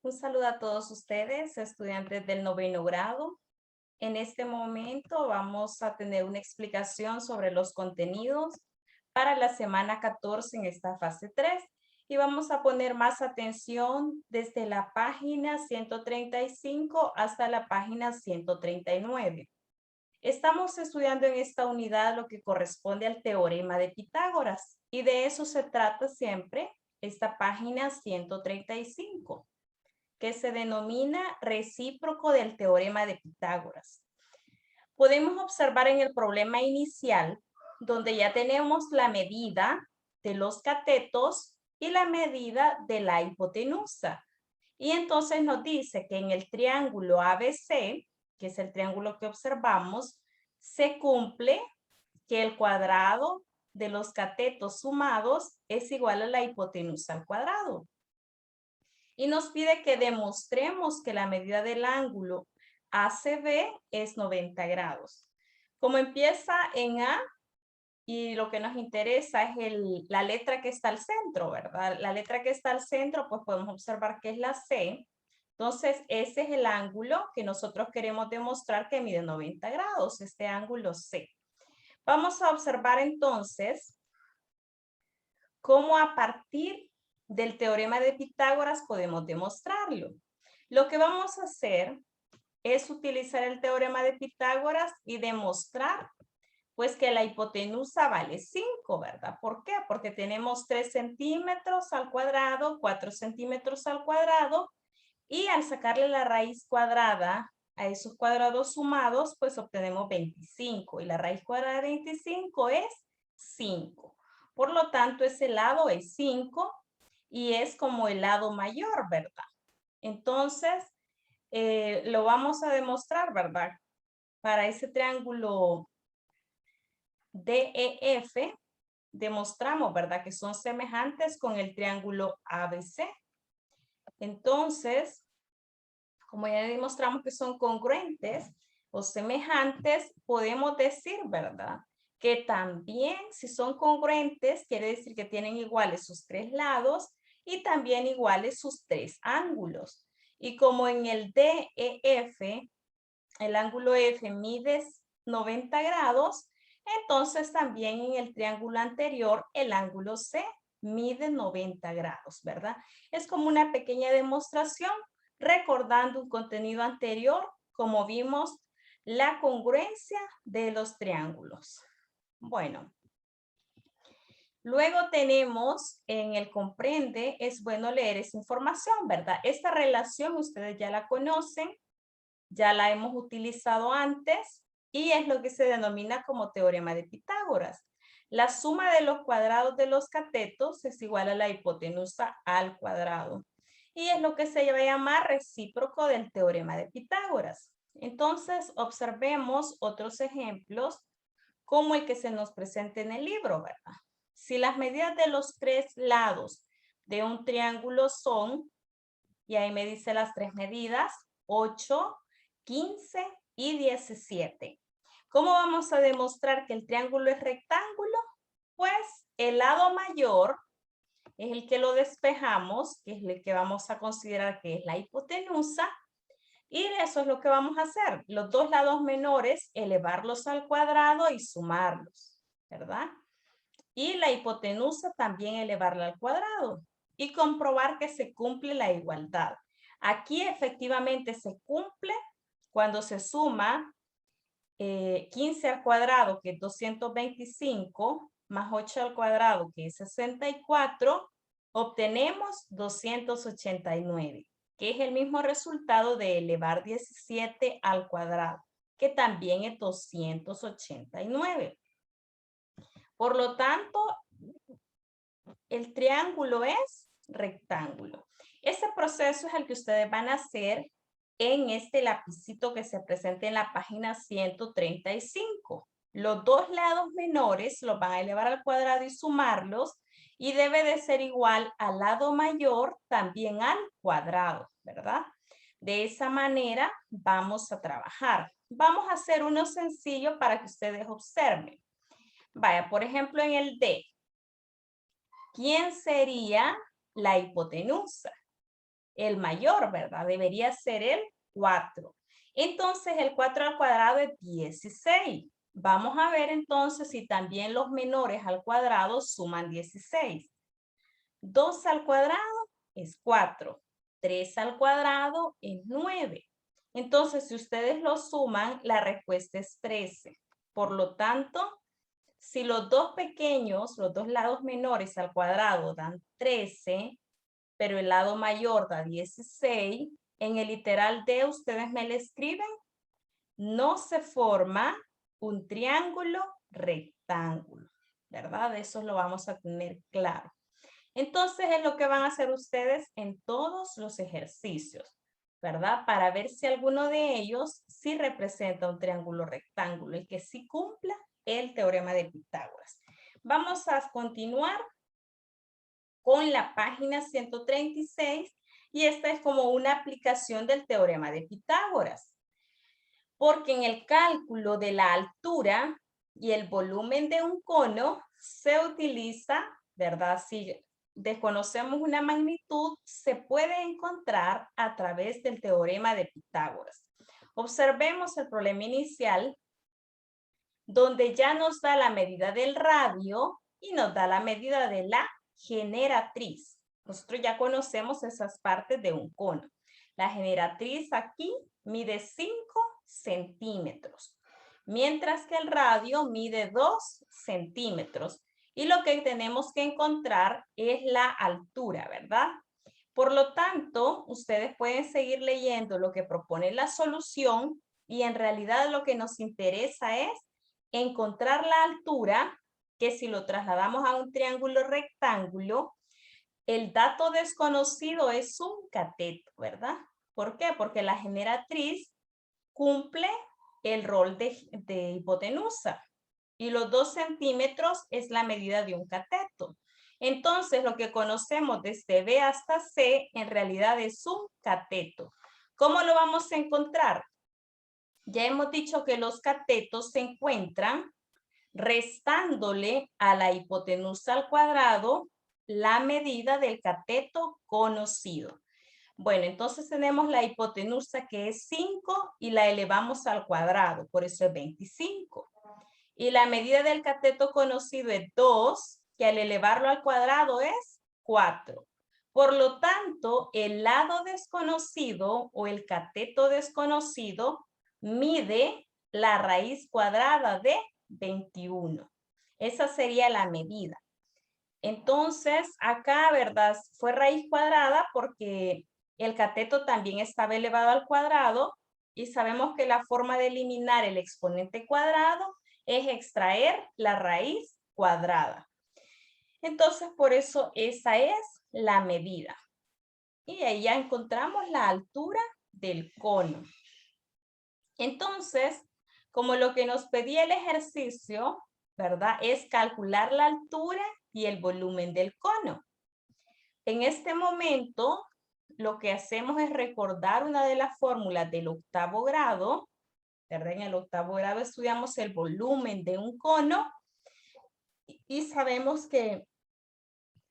Un saludo a todos ustedes, estudiantes del noveno grado. En este momento vamos a tener una explicación sobre los contenidos para la semana 14 en esta fase 3 y vamos a poner más atención desde la página 135 hasta la página 139. Estamos estudiando en esta unidad lo que corresponde al teorema de Pitágoras y de eso se trata siempre esta página 135, que se denomina recíproco del teorema de Pitágoras. Podemos observar en el problema inicial, donde ya tenemos la medida de los catetos y la medida de la hipotenusa. Y entonces nos dice que en el triángulo ABC, que es el triángulo que observamos, se cumple que el cuadrado de los catetos sumados es igual a la hipotenusa al cuadrado. Y nos pide que demostremos que la medida del ángulo ACB es 90 grados. Como empieza en A y lo que nos interesa es la letra que está al centro, ¿verdad? La letra que está al centro, pues podemos observar que es la C. Entonces, ese es el ángulo que nosotros queremos demostrar que mide 90 grados, este ángulo C. Vamos a observar entonces cómo a partir del teorema de Pitágoras podemos demostrarlo. Lo que vamos a hacer es utilizar el teorema de Pitágoras y demostrar pues que la hipotenusa vale 5, ¿verdad? ¿Por qué? Porque tenemos 3 centímetros al cuadrado, 4 centímetros al cuadrado, y al sacarle la raíz cuadrada a esos cuadrados sumados, pues obtenemos 25, y la raíz cuadrada de 25 es 5. Por lo tanto, ese lado es 5 y es como el lado mayor, ¿verdad? Entonces, lo vamos a demostrar, ¿verdad? Para ese triángulo DEF, demostramos, ¿verdad? Que son semejantes con el triángulo ABC. Entonces, como ya demostramos que son congruentes o semejantes, podemos decir, ¿verdad? Que también si son congruentes, quiere decir que tienen iguales sus 3 lados y también iguales sus 3 ángulos. Y como en el DEF, el ángulo F mide 90 grados, entonces también en el triángulo anterior, el ángulo C mide 90 grados, ¿verdad? Es como una pequeña demostración recordando un contenido anterior, como vimos la congruencia de los triángulos. Bueno, luego tenemos en el comprende, es bueno leer esa información, ¿verdad? Esta relación ustedes ya la conocen, ya la hemos utilizado antes y es lo que se denomina como teorema de Pitágoras. La suma de los cuadrados de los catetos es igual a la hipotenusa al cuadrado. Y es lo que se va a llamar recíproco del teorema de Pitágoras. Entonces, observemos otros ejemplos como el que se nos presenta en el libro, ¿verdad? Si las medidas de los 3 lados de un triángulo son, y ahí me dice las 3 medidas, 8, 15 y 17. ¿Cómo vamos a demostrar que el triángulo es rectángulo? Pues el lado mayor es el que lo despejamos, que es el que vamos a considerar que es la hipotenusa, y eso es lo que vamos a hacer. Los dos lados menores, elevarlos al cuadrado y sumarlos, ¿verdad? Y la hipotenusa también elevarla al cuadrado y comprobar que se cumple la igualdad. Aquí efectivamente se cumple cuando se suma 15 al cuadrado, que es 225, más 8 al cuadrado, que es 64, obtenemos 289, que es el mismo resultado de elevar 17 al cuadrado, que también es 289. Por lo tanto, el triángulo es rectángulo. Ese proceso es el que ustedes van a hacer en este lapicito que se presenta en la página 135. Los dos lados menores los van a elevar al cuadrado y sumarlos, y debe de ser igual al lado mayor también al cuadrado, ¿verdad? De esa manera vamos a trabajar. Vamos a hacer uno sencillo para que ustedes observen. Vaya, por ejemplo, en el D, ¿quién sería la hipotenusa? el mayor, ¿verdad? Debería ser el 4. Entonces, el 4 al cuadrado es 16. Vamos a ver entonces si también los menores al cuadrado suman 16. 2 al cuadrado es 4. 3 al cuadrado es 9. Entonces, si ustedes lo suman, la respuesta es 13. Por lo tanto, si los dos pequeños, los dos lados menores al cuadrado dan 13, pero el lado mayor da 16, en el literal D ustedes me le escriben, no se forma un triángulo rectángulo, ¿verdad? Eso lo vamos a tener claro. Entonces es lo que van a hacer ustedes en todos los ejercicios, ¿verdad? Para ver si alguno de ellos sí representa un triángulo rectángulo y que sí cumpla el teorema de Pitágoras. Vamos a continuar con la página 136 y esta es como una aplicación del teorema de Pitágoras. Porque en el cálculo de la altura y el volumen de un cono se utiliza, ¿verdad? Si desconocemos una magnitud, se puede encontrar a través del teorema de Pitágoras. Observemos el problema inicial, donde ya nos da la medida del radio y nos da la medida de la generatriz. Nosotros ya conocemos esas partes de un cono. La generatriz aquí mide 5 centímetros, mientras que el radio mide 2 centímetros. Y lo que tenemos que encontrar es la altura, ¿verdad? Por lo tanto, ustedes pueden seguir leyendo lo que propone la solución y en realidad lo que nos interesa es encontrar la altura, que si lo trasladamos a un triángulo rectángulo, el dato desconocido es un cateto, ¿verdad? ¿Por qué? Porque la generatriz cumple el rol de hipotenusa y los 2 centímetros es la medida de un cateto. Entonces, lo que conocemos desde B hasta C en realidad es un cateto. ¿Cómo lo vamos a encontrar? Ya hemos dicho que los catetos se encuentran restándole a la hipotenusa al cuadrado la medida del cateto conocido. Bueno, entonces tenemos la hipotenusa que es 5 y la elevamos al cuadrado, por eso es 25. Y la medida del cateto conocido es 2, que al elevarlo al cuadrado es 4. Por lo tanto, el lado desconocido o el cateto desconocido mide la raíz cuadrada de 21. Esa sería la medida. Entonces, acá, ¿verdad? Fue raíz cuadrada porque el cateto también estaba elevado al cuadrado y sabemos que la forma de eliminar el exponente cuadrado es extraer la raíz cuadrada. Entonces, por eso esa es la medida. Y ahí ya encontramos la altura del cono. Entonces, como lo que nos pedía el ejercicio, ¿verdad? Es calcular la altura y el volumen del cono. En este momento, lo que hacemos es recordar una de las fórmulas del octavo grado, ¿verdad? En el octavo grado estudiamos el volumen de un cono y sabemos que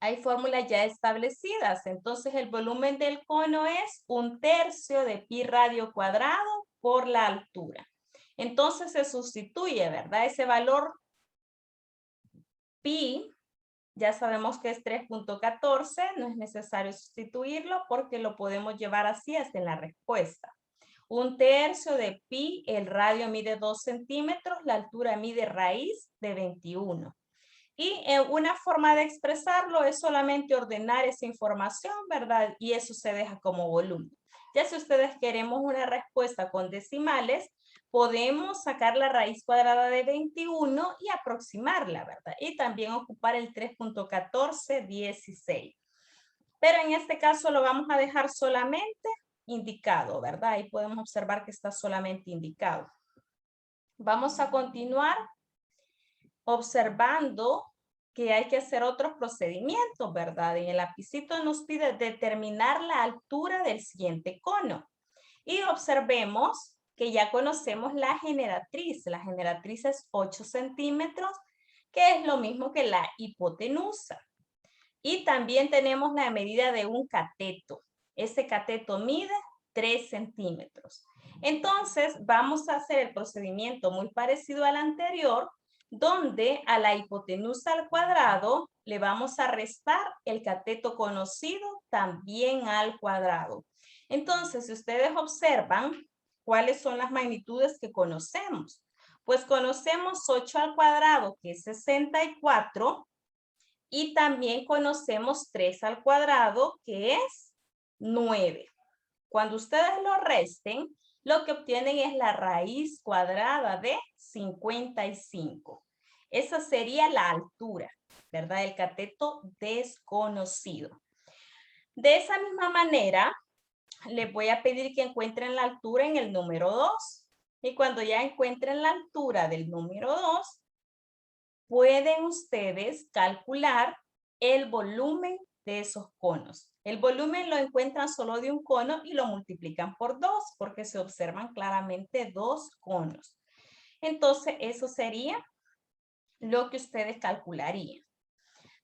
hay fórmulas ya establecidas. Entonces, el volumen del cono es 1/3 de pi radio cuadrado por la altura. Entonces, se sustituye, ¿verdad? Ese valor pi, ya sabemos que es 3.14, no es necesario sustituirlo porque lo podemos llevar así hasta en la respuesta. 1/3 de pi, el radio mide 2 centímetros, la altura mide raíz de 21. Y una forma de expresarlo es solamente ordenar esa información, ¿verdad? Y eso se deja como volumen. Ya si ustedes queremos una respuesta con decimales, podemos sacar la raíz cuadrada de 21 y aproximarla, ¿verdad? Y también ocupar el 3.1416. Pero en este caso lo vamos a dejar solamente indicado, ¿verdad? Ahí podemos observar que está solamente indicado. Vamos a continuar observando que hay que hacer otros procedimientos, ¿verdad? En el lapicito nos pide determinar la altura del siguiente cono. Y observemos que ya conocemos la generatriz. La generatriz es 8 centímetros, que es lo mismo que la hipotenusa. Y también tenemos la medida de un cateto. Ese cateto mide 3 centímetros. Entonces, vamos a hacer el procedimiento muy parecido al anterior, donde a la hipotenusa al cuadrado le vamos a restar el cateto conocido también al cuadrado. Entonces, si ustedes observan, ¿cuáles son las magnitudes que conocemos? Pues conocemos 8 al cuadrado, que es 64, y también conocemos 3 al cuadrado, que es 9. Cuando ustedes lo resten, lo que obtienen es la raíz cuadrada de 55. Esa sería la altura, ¿verdad? El cateto desconocido. De esa misma manera, les voy a pedir que encuentren la altura en el número 2. Y cuando ya encuentren la altura del número 2, pueden ustedes calcular el volumen de esos conos. El volumen lo encuentran solo de un cono y lo multiplican por 2 porque se observan claramente 2 conos. Entonces, eso sería lo que ustedes calcularían.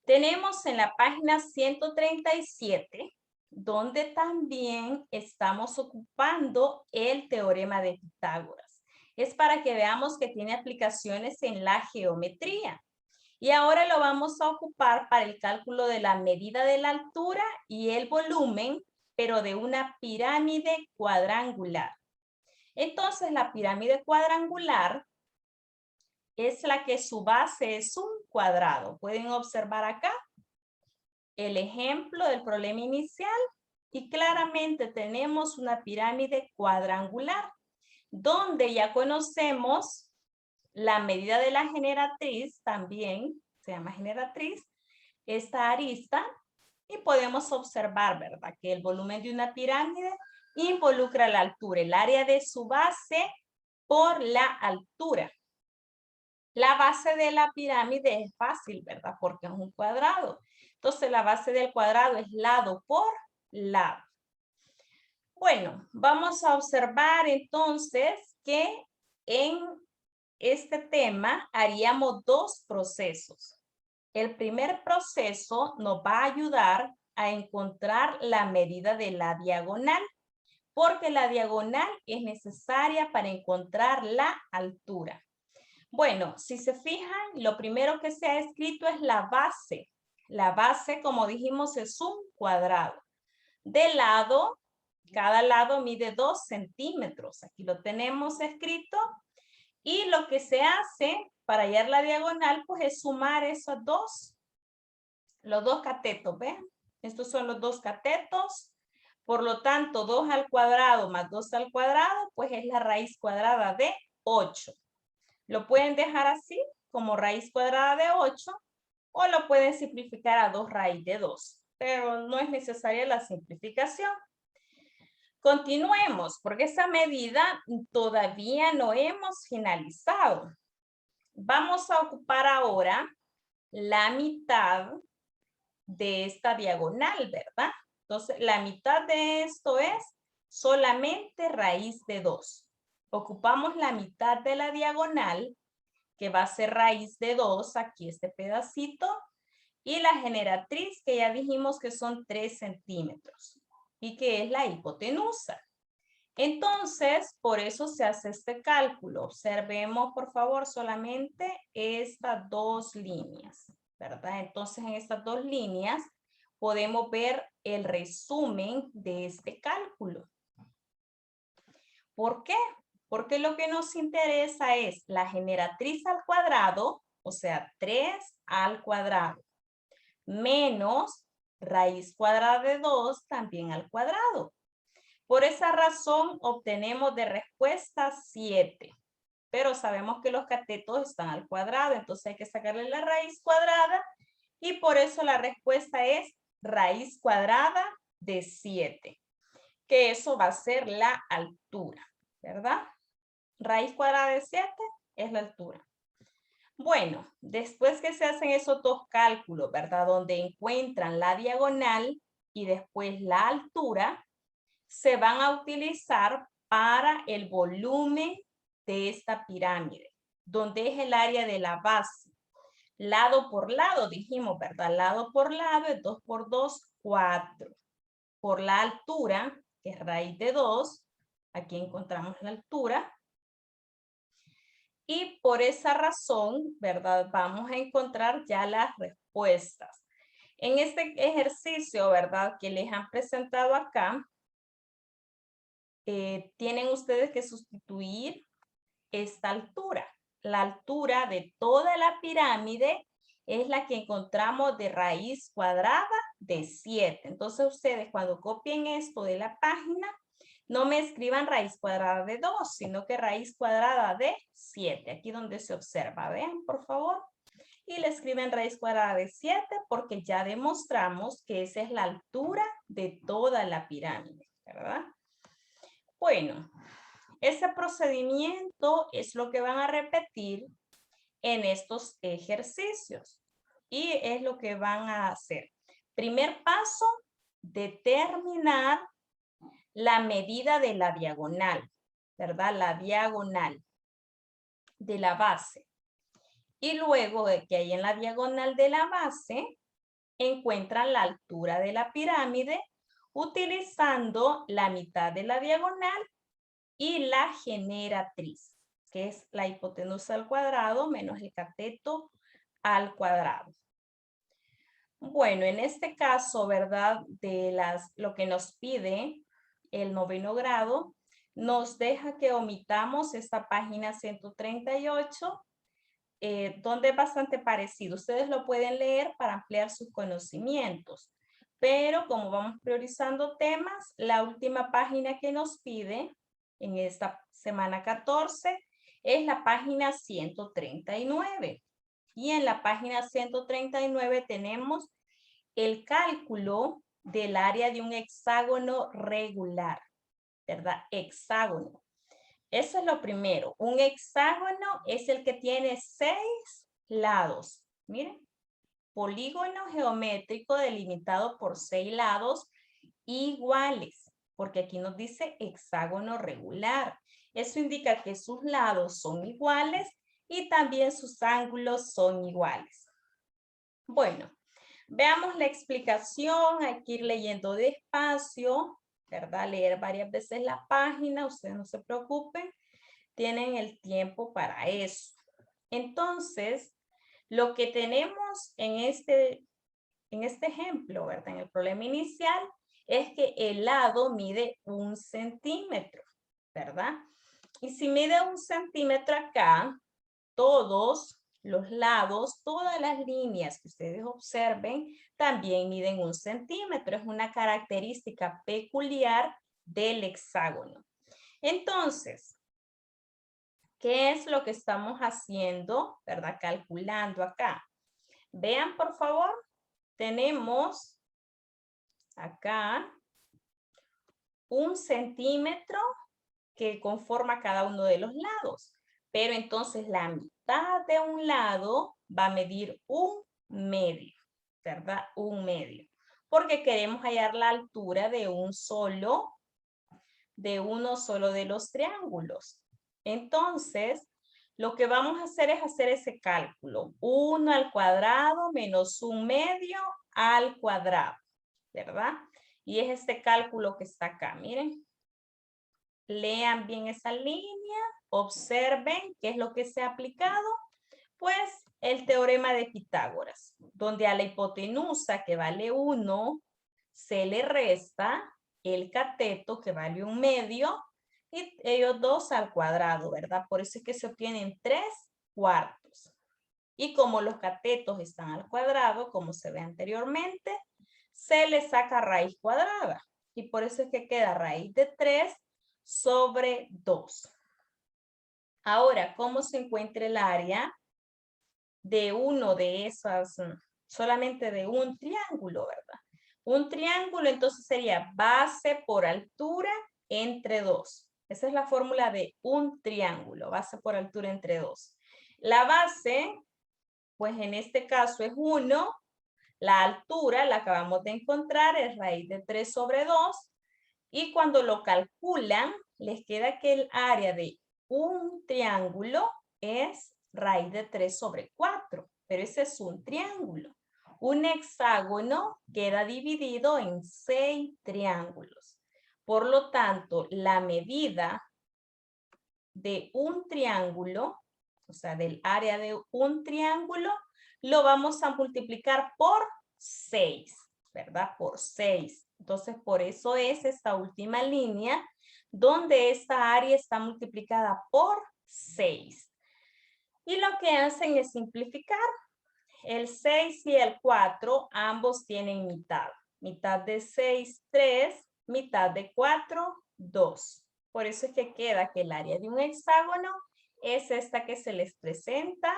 Tenemos en la página 137, donde también estamos ocupando el teorema de Pitágoras. Es para que veamos que tiene aplicaciones en la geometría. Y ahora lo vamos a ocupar para el cálculo de la medida de la altura y el volumen, pero de una pirámide cuadrangular. Entonces, la pirámide cuadrangular es la que su base es un cuadrado. Pueden observar acá el ejemplo del problema inicial y claramente tenemos una pirámide cuadrangular donde ya conocemos la medida de la generatriz, también se llama generatriz, esta arista, y podemos observar, ¿verdad? Que el volumen de una pirámide involucra la altura, el área de su base por la altura. La base de la pirámide es fácil, ¿verdad? Porque es un cuadrado. Entonces, la base del cuadrado es lado por lado. Bueno, vamos a observar entonces que en este tema haríamos dos procesos. El primer proceso nos va a ayudar a encontrar la medida de la diagonal, porque la diagonal es necesaria para encontrar la altura. Bueno, si se fijan, lo primero que se ha escrito es la base. La base, como dijimos, es un cuadrado. De lado, cada lado mide 2 centímetros. Aquí lo tenemos escrito. Y lo que se hace para hallar la diagonal, pues es sumar esos los dos catetos, ¿ven? Estos son los dos catetos. Por lo tanto, 2 al cuadrado más 2 al cuadrado, pues es la raíz cuadrada de 8. Lo pueden dejar así, como raíz cuadrada de 8, o lo pueden simplificar a 2 raíz de 2. Pero no es necesaria la simplificación. Continuemos, porque esa medida todavía no hemos finalizado. Vamos a ocupar ahora la mitad de esta diagonal, ¿verdad? Entonces, la mitad de esto es solamente raíz de 2. Ocupamos la mitad de la diagonal, que va a ser raíz de 2, aquí este pedacito, y la generatriz, que ya dijimos que son 3 centímetros, y que es la hipotenusa. Entonces, por eso se hace este cálculo. Observemos, por favor, solamente estas dos líneas, ¿verdad? Entonces, en estas dos líneas podemos ver el resumen de este cálculo. ¿Por qué? Porque lo que nos interesa es la generatriz al cuadrado, o sea, 3 al cuadrado, menos raíz cuadrada de 2 también al cuadrado. Por esa razón obtenemos de respuesta 7. Pero sabemos que los catetos están al cuadrado, entonces hay que sacarle la raíz cuadrada y por eso la respuesta es raíz cuadrada de 7. Que eso va a ser la altura, ¿verdad? Raíz cuadrada de 7 es la altura. Bueno, después que se hacen esos dos cálculos, ¿verdad? Donde encuentran la diagonal y después la altura, se van a utilizar para el volumen de esta pirámide, donde es el área de la base. Lado por lado, dijimos, ¿verdad? Lado por lado es 2 por 2, 4. por la altura, que es raíz de 2. Aquí encontramos la altura. Y por esa razón, ¿verdad? Vamos a encontrar ya las respuestas. En este ejercicio, ¿verdad? Que les han presentado acá, tienen ustedes que sustituir esta altura. La altura de toda la pirámide es la que encontramos de raíz cuadrada de 7. Entonces ustedes cuando copien esto de la página, no me escriban raíz cuadrada de 2, sino que raíz cuadrada de 7. Aquí donde se observa, vean por favor. Y le escriben raíz cuadrada de 7 porque ya demostramos que esa es la altura de toda la pirámide, ¿verdad? Bueno, ese procedimiento es lo que van a repetir en estos ejercicios. Y es lo que van a hacer. Primer paso, determinar la medida de la diagonal, ¿verdad? La diagonal de la base. Y luego de que hay en la diagonal de la base, encuentran la altura de la pirámide utilizando la mitad de la diagonal y la generatriz, que es la hipotenusa al cuadrado menos el cateto al cuadrado. Bueno, en este caso, ¿verdad? Lo que nos pide el 9º grado, nos deja que omitamos esta página 138, donde es bastante parecido. Ustedes lo pueden leer para ampliar sus conocimientos. Pero como vamos priorizando temas, la última página que nos pide en esta semana 14 es la página 139. Y en la página 139 tenemos el cálculo del área de un hexágono regular, ¿verdad? Hexágono. Eso es lo primero. Un hexágono es el que tiene 6 lados. Miren, polígono geométrico delimitado por 6 lados iguales, porque aquí nos dice hexágono regular. Eso indica que sus lados son iguales y también sus ángulos son iguales. Bueno, veamos la explicación. Hay que ir leyendo despacio, ¿verdad? Leer varias veces la página, ustedes no se preocupen, tienen el tiempo para eso. Entonces, lo que tenemos en este ejemplo, ¿verdad? En el problema inicial, es que el lado mide 1 centímetro, ¿verdad? Y si mide 1 centímetro acá, todos los lados, todas las líneas que ustedes observen, también miden 1 centímetro. Es una característica peculiar del hexágono. Entonces, ¿qué es lo que estamos haciendo, verdad? Calculando acá. Vean, por favor, tenemos acá 1 centímetro que conforma cada uno de los lados. Pero entonces la mitad de un lado va a medir 1 medio, ¿verdad? 1 medio. Porque queremos hallar la altura de uno solo de los triángulos. Entonces, lo que vamos a hacer es hacer ese cálculo. 1 al cuadrado menos 1 medio al cuadrado, ¿verdad? Y es este cálculo que está acá, miren. Lean bien esa línea, observen qué es lo que se ha aplicado. Pues el teorema de Pitágoras, donde a la hipotenusa que vale 1 se le resta el cateto que vale 1 medio y ellos dos al cuadrado, ¿verdad? Por eso es que se obtienen 3/4. Y como los catetos están al cuadrado, como se ve anteriormente, se le saca raíz cuadrada. Y por eso es que queda raíz de 3 sobre 2. Ahora, ¿cómo se encuentra el área de uno de esas, solamente de un triángulo, ¿verdad? Un triángulo entonces sería base por altura entre 2. Esa es la fórmula de un triángulo, base por altura entre 2. La base, pues en este caso es 1. La altura, la acabamos de encontrar, es raíz de 3 sobre 2. Y cuando lo calculan, les queda que el área de un triángulo es raíz de 3 sobre 4. Pero ese es un triángulo. Un hexágono queda dividido en 6 triángulos. Por lo tanto, la medida de un triángulo, o sea, del área de un triángulo, lo vamos a multiplicar por 6, ¿verdad? Por 6. Entonces, por eso es esta última línea donde esta área está multiplicada por 6. Y lo que hacen es simplificar. El 6 y el 4, ambos tienen mitad. Mitad de 6, 3, mitad de 4, 2. Por eso es que queda que el área de un hexágono es esta que se les presenta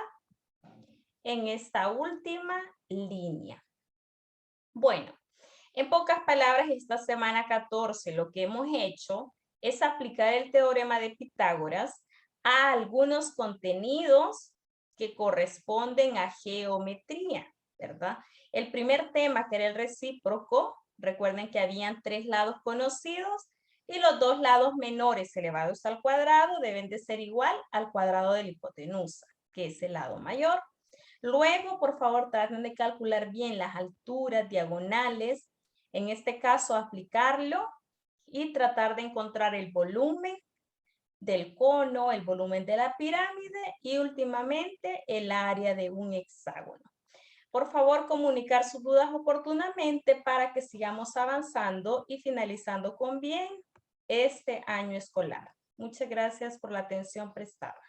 en esta última línea. Bueno, en pocas palabras, esta semana 14 lo que hemos hecho es aplicar el teorema de Pitágoras a algunos contenidos que corresponden a geometría, ¿verdad? El primer tema, que era el recíproco, recuerden que habían 3 lados conocidos y los 2 lados menores elevados al cuadrado deben de ser igual al cuadrado de la hipotenusa, que es el lado mayor. Luego, por favor, traten de calcular bien las alturas diagonales, en este caso aplicarlo y tratar de encontrar el volumen del cono, el volumen de la pirámide y últimamente el área de un hexágono. Por favor, comunicar sus dudas oportunamente para que sigamos avanzando y finalizando con bien este año escolar. Muchas gracias por la atención prestada.